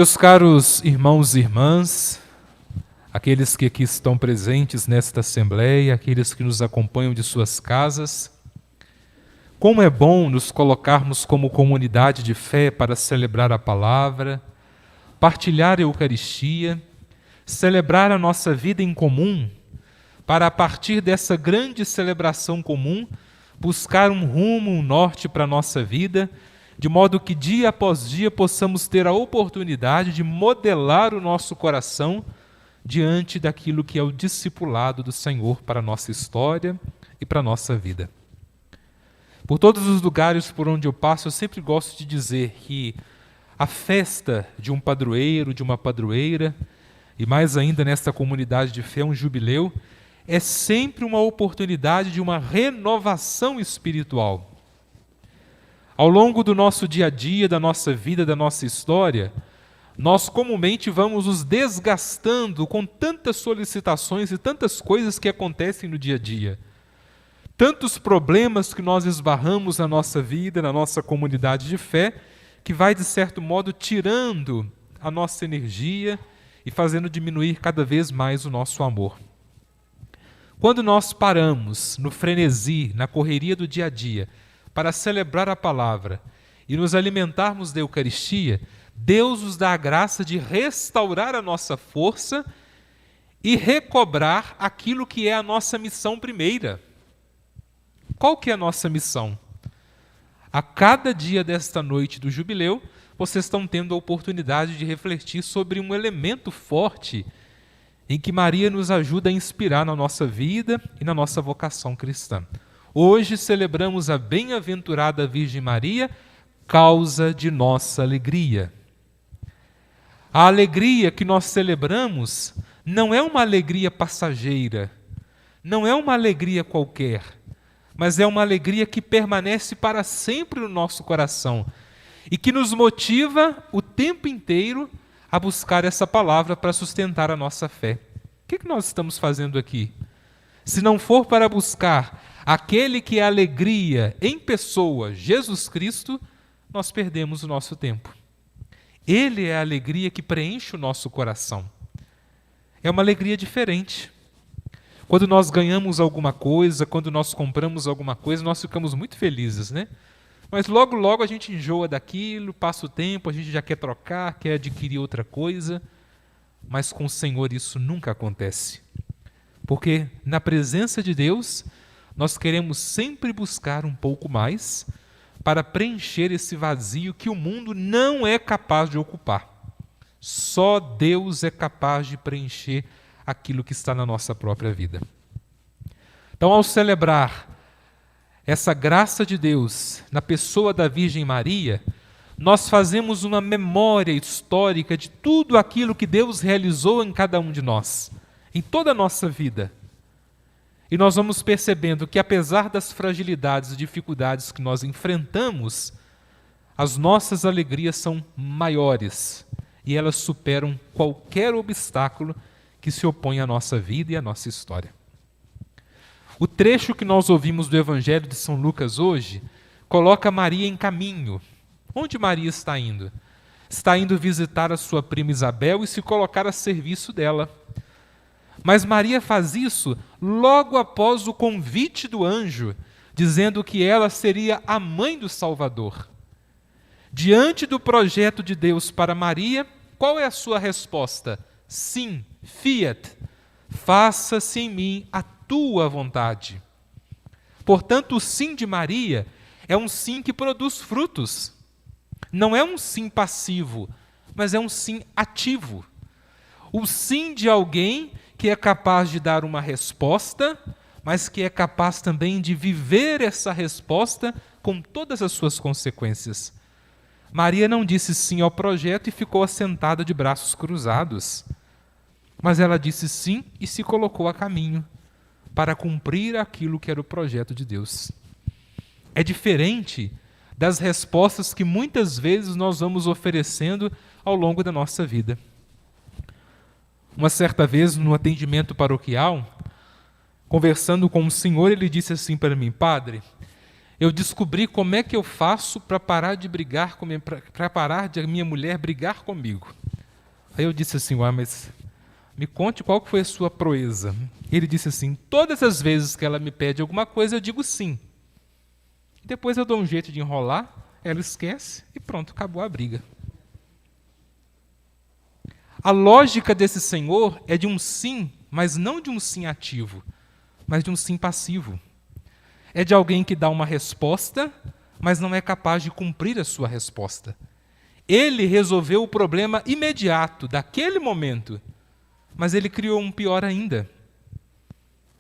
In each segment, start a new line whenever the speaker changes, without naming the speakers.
Meus caros irmãos e irmãs, aqueles que aqui estão presentes nesta assembleia, aqueles que nos acompanham de suas casas, como é bom nos colocarmos como comunidade de fé para celebrar a palavra, partilhar a Eucaristia, celebrar a nossa vida em comum, para a partir dessa grande celebração comum, buscar um rumo, um norte para a nossa vida, de modo que dia após dia possamos ter a oportunidade de modelar o nosso coração diante daquilo que é o discipulado do Senhor para a nossa história e para a nossa vida. Por todos os lugares por onde eu passo, eu sempre gosto de dizer que a festa de um padroeiro, de uma padroeira, e mais ainda nesta comunidade de fé, um jubileu, é sempre uma oportunidade de uma renovação espiritual. Ao longo do nosso dia a dia, da nossa vida, da nossa história, nós comumente vamos nos desgastando com tantas solicitações e tantas coisas que acontecem no dia a dia. Tantos problemas que nós esbarramos na nossa vida, na nossa comunidade de fé, que vai, de certo modo, tirando a nossa energia e fazendo diminuir cada vez mais o nosso amor. Quando nós paramos no frenesi, na correria do dia a dia, para celebrar a palavra e nos alimentarmos da Eucaristia, Deus nos dá a graça de restaurar a nossa força e recobrar aquilo que é a nossa missão primeira. Qual que é a nossa missão? A cada dia desta noite do jubileu, vocês estão tendo a oportunidade de refletir sobre um elemento forte em que Maria nos ajuda a inspirar na nossa vida e na nossa vocação cristã. Hoje celebramos a bem-aventurada Virgem Maria, causa de nossa alegria. A alegria que nós celebramos não é uma alegria passageira, não é uma alegria qualquer, mas é uma alegria que permanece para sempre no nosso coração e que nos motiva o tempo inteiro a buscar essa palavra para sustentar a nossa fé. O que nós estamos fazendo aqui? Se não for para buscar aquele que é a alegria em pessoa, Jesus Cristo, nós perdemos o nosso tempo. Ele é a alegria que preenche o nosso coração. É uma alegria diferente. Quando nós ganhamos alguma coisa, quando nós compramos alguma coisa, nós ficamos muito felizes, né? Mas logo, logo a gente enjoa daquilo, passa o tempo, a gente já quer trocar, quer adquirir outra coisa. Mas com o Senhor isso nunca acontece. Porque na presença de Deus, nós queremos sempre buscar um pouco mais para preencher esse vazio que o mundo não é capaz de ocupar. Só Deus é capaz de preencher aquilo que está na nossa própria vida. Então, ao celebrar essa graça de Deus na pessoa da Virgem Maria, nós fazemos uma memória histórica de tudo aquilo que Deus realizou em cada um de nós, em toda a nossa vida. E nós vamos percebendo que, apesar das fragilidades e dificuldades que nós enfrentamos, as nossas alegrias são maiores e elas superam qualquer obstáculo que se opõe à nossa vida e à nossa história. O trecho que nós ouvimos do Evangelho de São Lucas hoje coloca Maria em caminho. Onde Maria está indo? Está indo visitar a sua prima Isabel e se colocar a serviço dela. Mas Maria faz isso logo após o convite do anjo, dizendo que ela seria a mãe do Salvador. Diante do projeto de Deus para Maria, qual é a sua resposta? Sim, fiat, faça-se em mim a tua vontade. Portanto, o sim de Maria é um sim que produz frutos. Não é um sim passivo, mas é um sim ativo. O sim de alguém que é capaz de dar uma resposta, mas que é capaz também de viver essa resposta com todas as suas consequências. Maria não disse sim ao projeto e ficou assentada de braços cruzados, mas ela disse sim e se colocou a caminho para cumprir aquilo que era o projeto de Deus. É diferente das respostas que muitas vezes nós vamos oferecendo ao longo da nossa vida. Uma certa vez, no atendimento paroquial, conversando com um senhor, ele disse assim para mim: Padre, eu descobri como é que eu faço para parar de brigar, para parar de a minha mulher brigar comigo. Aí eu disse assim, mas me conte qual que foi a sua proeza. Ele disse assim, todas as vezes que ela me pede alguma coisa, eu digo sim. Depois eu dou um jeito de enrolar, ela esquece e pronto, acabou a briga. A lógica desse senhor é de um sim, mas não de um sim ativo, mas de um sim passivo. É de alguém que dá uma resposta, mas não é capaz de cumprir a sua resposta. Ele resolveu o problema imediato, daquele momento, mas ele criou um pior ainda,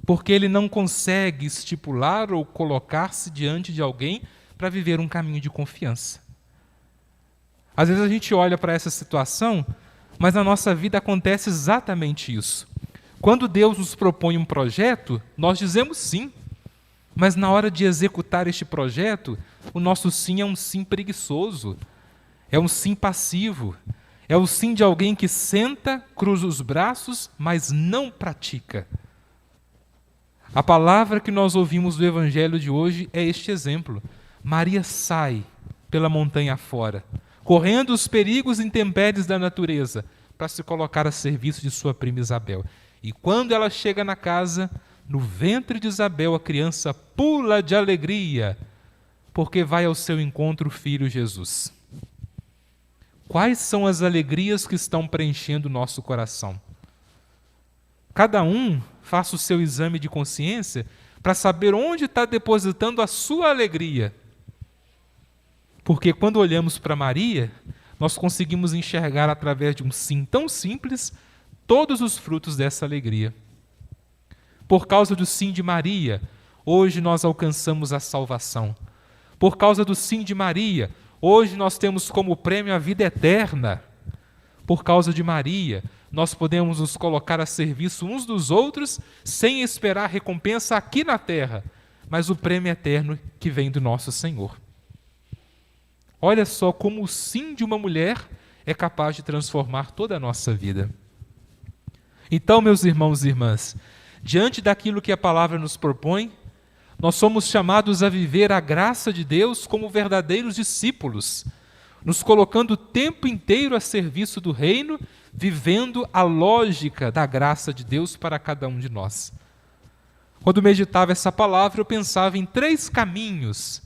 porque ele não consegue estipular ou colocar-se diante de alguém para viver um caminho de confiança. Às vezes a gente olha para essa situação, mas na nossa vida acontece exatamente isso. Quando Deus nos propõe um projeto, nós dizemos sim, mas na hora de executar este projeto, o nosso sim é um sim preguiçoso, é um sim passivo, é o sim de alguém que senta, cruza os braços, mas não pratica. A palavra que nós ouvimos do Evangelho de hoje é este exemplo. Maria sai pela montanha fora, correndo os perigos e intempéries da natureza, para se colocar a serviço de sua prima Isabel. E quando ela chega na casa, no ventre de Isabel, a criança pula de alegria, porque vai ao seu encontro o filho Jesus. Quais são as alegrias que estão preenchendo o nosso coração? Cada um faça o seu exame de consciência para saber onde está depositando a sua alegria. Porque quando olhamos para Maria, nós conseguimos enxergar através de um sim tão simples todos os frutos dessa alegria. Por causa do sim de Maria, hoje nós alcançamos a salvação. Por causa do sim de Maria, hoje nós temos como prêmio a vida eterna. Por causa de Maria, nós podemos nos colocar a serviço uns dos outros sem esperar recompensa aqui na terra, mas o prêmio eterno que vem do nosso Senhor. Olha só como o sim de uma mulher é capaz de transformar toda a nossa vida. Então, meus irmãos e irmãs, diante daquilo que a palavra nos propõe, nós somos chamados a viver a graça de Deus como verdadeiros discípulos, nos colocando o tempo inteiro a serviço do reino, vivendo a lógica da graça de Deus para cada um de nós. Quando meditava essa palavra, eu pensava em 3 caminhos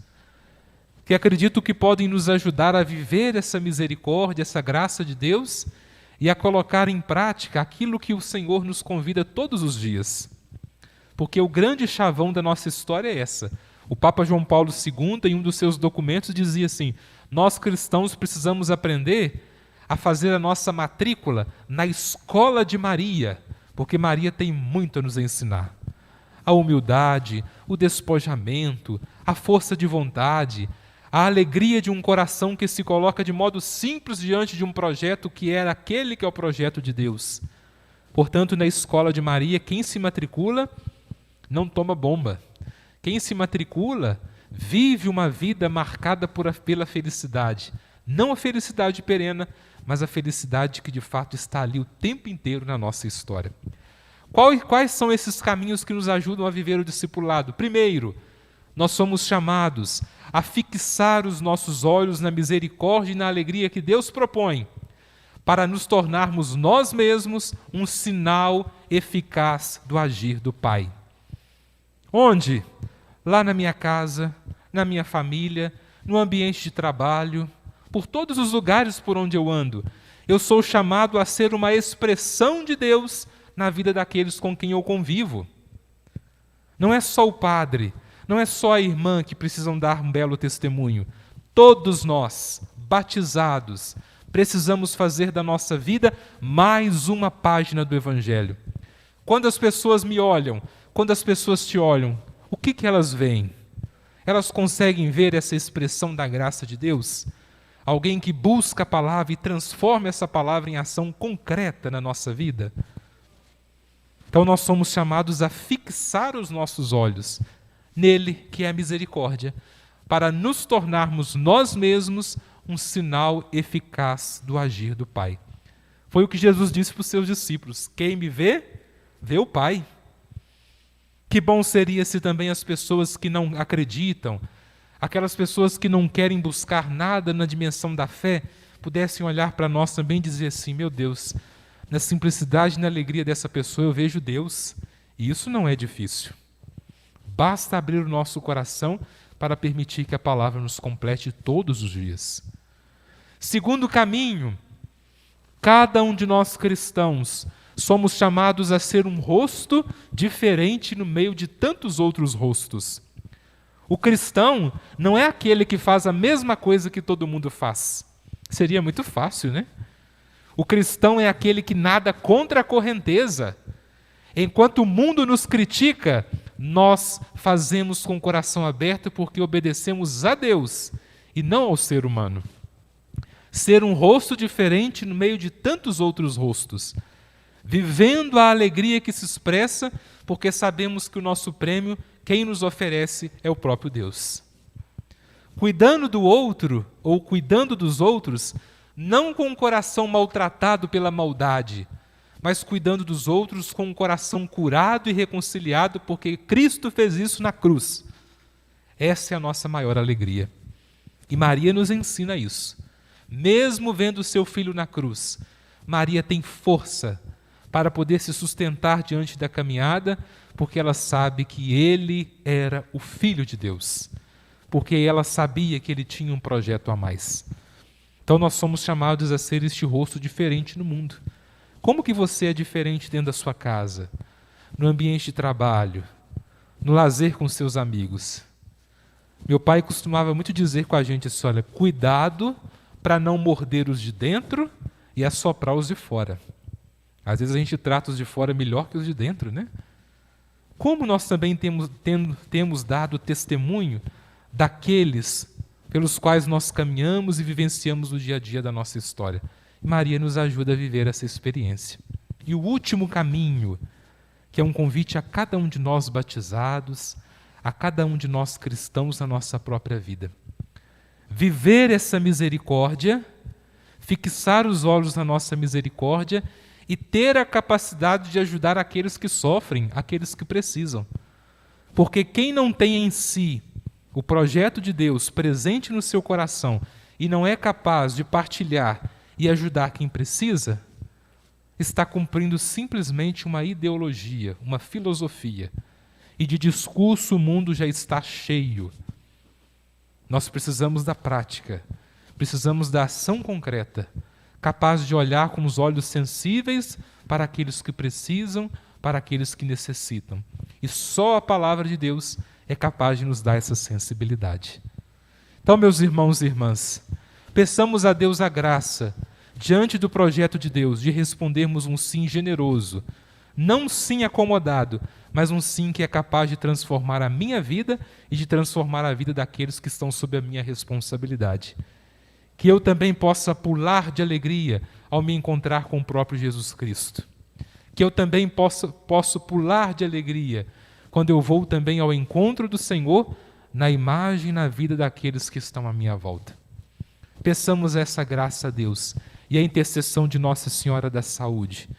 que acredito que podem nos ajudar a viver essa misericórdia, essa graça de Deus e a colocar em prática aquilo que o Senhor nos convida todos os dias. Porque o grande chavão da nossa história é essa. O Papa João Paulo II, em um dos seus documentos, dizia assim: nós cristãos precisamos aprender a fazer a nossa matrícula na escola de Maria, porque Maria tem muito a nos ensinar. A humildade, o despojamento, a força de vontade, a alegria de um coração que se coloca de modo simples diante de um projeto que era aquele que é o projeto de Deus. Portanto, na escola de Maria, quem se matricula não toma bomba. Quem se matricula vive uma vida marcada pela felicidade. Não a felicidade perene, mas a felicidade que de fato está ali o tempo inteiro na nossa história. Quais são esses caminhos que nos ajudam a viver o discipulado? Primeiro, nós somos chamados a fixar os nossos olhos na misericórdia e na alegria que Deus propõe, para nos tornarmos nós mesmos um sinal eficaz do agir do Pai. Onde? Lá na minha casa, na minha família, no ambiente de trabalho, por todos os lugares por onde eu ando. Eu sou chamado a ser uma expressão de Deus na vida daqueles com quem eu convivo. Não é só o padre, não é só a irmã que precisam dar um belo testemunho. Todos nós, batizados, precisamos fazer da nossa vida mais uma página do Evangelho. Quando as pessoas me olham, quando as pessoas te olham, o que elas veem? Elas conseguem ver essa expressão da graça de Deus? Alguém que busca a palavra e transforma essa palavra em ação concreta na nossa vida? Então nós somos chamados a fixar os nossos olhos nele, que é a misericórdia, para nos tornarmos nós mesmos um sinal eficaz do agir do Pai. Foi o que Jesus disse para os seus discípulos: quem me vê, vê o Pai. Que bom seria se também as pessoas que não acreditam, aquelas pessoas que não querem buscar nada na dimensão da fé, pudessem olhar para nós também e dizer assim: meu Deus, na simplicidade e na alegria dessa pessoa eu vejo Deus. E isso não é difícil. Basta abrir o nosso coração para permitir que a palavra nos complete todos os dias. Segundo caminho, cada um de nós cristãos somos chamados a ser um rosto diferente no meio de tantos outros rostos. O cristão não é aquele que faz a mesma coisa que todo mundo faz. Seria muito fácil, né? O cristão é aquele que nada contra a correnteza. Enquanto o mundo nos critica, nós fazemos com o coração aberto porque obedecemos a Deus e não ao ser humano. Ser um rosto diferente no meio de tantos outros rostos, vivendo a alegria que se expressa porque sabemos que o nosso prêmio, quem nos oferece, é o próprio Deus. Cuidando do outro ou cuidando dos outros, não com o coração maltratado pela maldade, mas cuidando dos outros com o coração curado e reconciliado, porque Cristo fez isso na cruz. Essa é a nossa maior alegria. E Maria nos ensina isso. Mesmo vendo seu filho na cruz, Maria tem força para poder se sustentar diante da caminhada, porque ela sabe que ele era o Filho de Deus, porque ela sabia que ele tinha um projeto a mais. Então nós somos chamados a ser este rosto diferente no mundo. Como que você é diferente dentro da sua casa, no ambiente de trabalho, no lazer com seus amigos? Meu pai costumava muito dizer com a gente assim: olha, cuidado para não morder os de dentro e assoprar os de fora. Às vezes a gente trata os de fora melhor que os de dentro, né? Como nós também temos dado testemunho daqueles pelos quais nós caminhamos e vivenciamos o dia a dia da nossa história. E Maria nos ajuda a viver essa experiência. E o último caminho, que é um convite a cada um de nós batizados, a cada um de nós cristãos na nossa própria vida. Viver essa misericórdia, fixar os olhos na nossa misericórdia e ter a capacidade de ajudar aqueles que sofrem, aqueles que precisam. Porque quem não tem em si o projeto de Deus presente no seu coração e não é capaz de partilhar e ajudar quem precisa, está cumprindo simplesmente uma ideologia, uma filosofia. E de discurso o mundo já está cheio. Nós precisamos da prática, precisamos da ação concreta, capaz de olhar com os olhos sensíveis para aqueles que precisam, para aqueles que necessitam. E só a palavra de Deus é capaz de nos dar essa sensibilidade. Então, meus irmãos e irmãs, peçamos a Deus a graça, diante do projeto de Deus, de respondermos um sim generoso, não um sim acomodado, mas um sim que é capaz de transformar a minha vida e de transformar a vida daqueles que estão sob a minha responsabilidade. Que eu também possa pular de alegria ao me encontrar com o próprio Jesus Cristo. Que eu também posso pular de alegria quando eu vou também ao encontro do Senhor na imagem e na vida daqueles que estão à minha volta. Peçamos essa graça a Deus e a intercessão de Nossa Senhora da Saúde,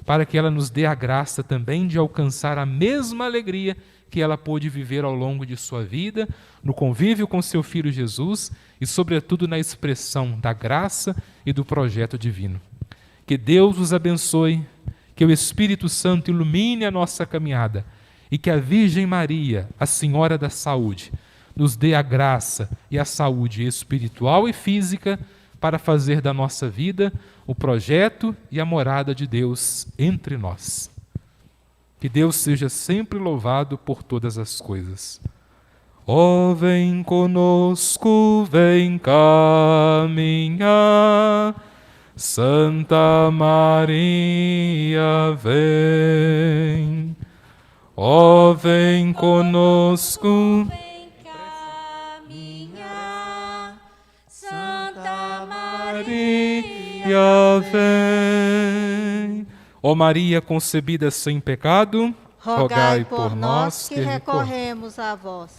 para que ela nos dê a graça também de alcançar a mesma alegria que ela pôde viver ao longo de sua vida, no convívio com seu Filho Jesus e, sobretudo, na expressão da graça e do projeto divino. Que Deus os abençoe, que o Espírito Santo ilumine a nossa caminhada e que a Virgem Maria, a Senhora da Saúde, nos dê a graça e a saúde espiritual e física para fazer da nossa vida o projeto e a morada de Deus entre nós. Que Deus seja sempre louvado por todas as coisas. Ó, vem conosco, vem caminhar, Santa Maria, vem. Ó, vem conosco,
vem caminhar, Santa
Maria, vem. Ó Maria concebida sem pecado,
rogai por nós que recorremos a vós.